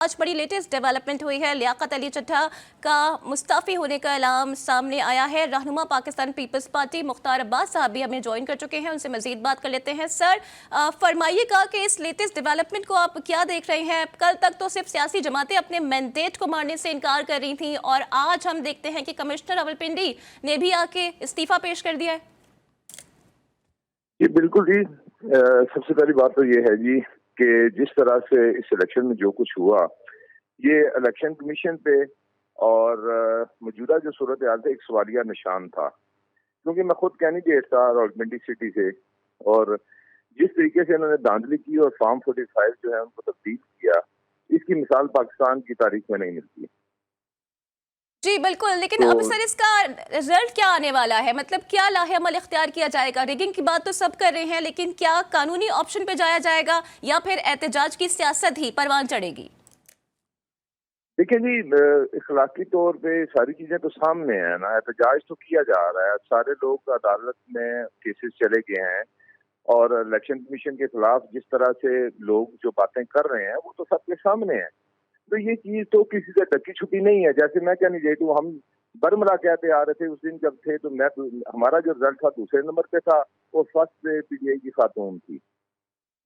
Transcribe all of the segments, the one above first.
आज बड़ी latest development हुई है। लियाकत अली चड्ढा का मुस्तफ़ी होने का ऐलान सामने आया है। रहनुमा पाकिस्तान पीपल्स पार्टी मुख्तार अब्बास साहब भी हमें ज्वाइन कर चुके हैं, उनसे मजीद बात कर लेते हैं। सर, फरमाइएगा कि इस लेटेस्ट डेवलपमेंट को आप क्या देख रहे हैं? कल तक तो सिर्फ सियासी जमातें अपने मैंडेट को मारने से इनकार कर रही थी और आज हम देखते हैं कि कमिश्नर रावलपिंडी ने भी आके इस्तीफा पेश कर दिया है। जी बिल्कुल जी। सबसे पहली बात तो ये है जी कि जिस तरह से इस इलेक्शन में जो कुछ हुआ, ये इलेक्शन कमीशन पे और मौजूदा जो सूरत हाल था एक सवालिया निशान था, क्योंकि मैं खुद कैंडिडेट था रावलपिंडी सिटी से, और जिस तरीके से इन्होंने धांधली की और फॉर्म 45 जो है उनको तब्दील किया, इसकी मिसाल पाकिस्तान की तारीख में नहीं मिलती। जी बिल्कुल, लेकिन तो अब सर इसका रिजल्ट क्या आने वाला है? मतलब क्या लाहेअमल इख्तियार किया जाएगा? रिगिंग की बात तो सब कर रहे हैं, लेकिन क्या कानूनी ऑप्शन पे जाया जाएगा या फिर एहतजाज की सियासत ही परवान चढ़ेगी? देखिए जी, इखलाकी तौर पे सारी चीजें तो सामने है ना। एहतजाज तो किया जा रहा है, सारे लोग अदालत में केसेस चले गए हैं और इलेक्शन कमीशन के खिलाफ जिस तरह से लोग जो बातें कर रहे हैं वो तो सबके सामने है। तो ये चीज तो किसी से ढकी छुपी नहीं है। जैसे मैं कैंडिडेट हूँ, हम बरमला कहते आ रहे थे उस दिन जब थे, तो मैं हमारा जो रिजल्ट था दूसरे नंबर पे था और फर्स्ट पे पीटीआई की खातून थी।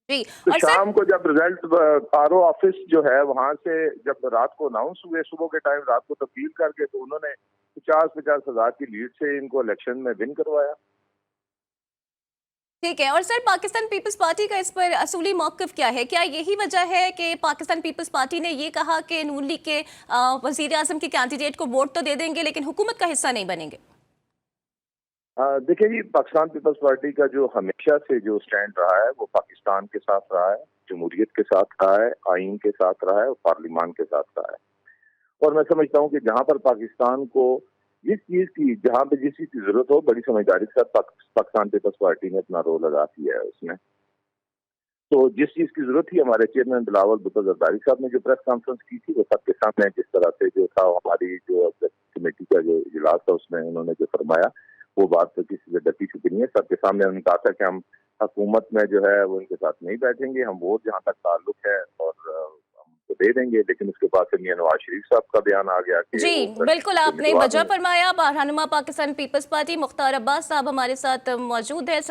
जी। तो और शाम को जब रिजल्ट आरओ ऑफिस जो है वहां से जब रात को अनाउंस हुए, सुबह के टाइम रात को तब्दील करके, तो उन्होंने 50-50 हजार की लीड से इनको इलेक्शन में विन करवाया। ठीक है। और सर, पाकिस्तान पीपल्स पार्टी का इस पर असूली मौक़िफ़ क्या है? क्या यही वजह है कि पाकिस्तान पीपल्स पार्टी ने ये कहा कि नून लीग के वज़ीर आज़म के कैंडिडेट को वोट तो दे देंगे लेकिन हुकूमत का हिस्सा नहीं बनेंगे? देखिए जी, पाकिस्तान पीपल्स पार्टी का जो हमेशा से जो स्टैंड रहा है वो पाकिस्तान के साथ रहा है, जमहूरियत के साथ रहा है, आइन के साथ रहा है और पार्लिमान के साथ रहा है। और मैं समझता हूँ कि जहाँ पर पाकिस्तान को जहाँ पे जिस चीज की जरूरत हो, बड़ी समझदारी के साथ पाकिस्तान पीपल्स पार्टी ने अपना रोल अदा किया है उसमें। तो जिस चीज की जरूरत थी, हमारे चेयरमैन बिलावल भुट्टो जरदारी साहब ने जो प्रेस कॉन्फ्रेंस की थी वो सबके सामने जिस तरह से जो था, हमारी जो कमेटी का जो इजलास था उसमें उन्होंने जो फरमाया, वो बात तो किसी से ढकी छुपी नहीं है। सबके सामने उन्होंने कहा था कि हम हुकूमत में जो है वो इनके साथ नहीं बैठेंगे, हम वोट जहाँ तक ताल्लुक है और हम तो दे देंगे। लेकिन उसके बाद से मियां नवाज शरीफ साहब का बयान आ गया कि जी बिल्कुल, आपने वजह फरमाया। रहनुमा पाकिस्तान पीपल्स पार्टी मुख्तार अब्बास साहब हमारे साथ मौजूद है।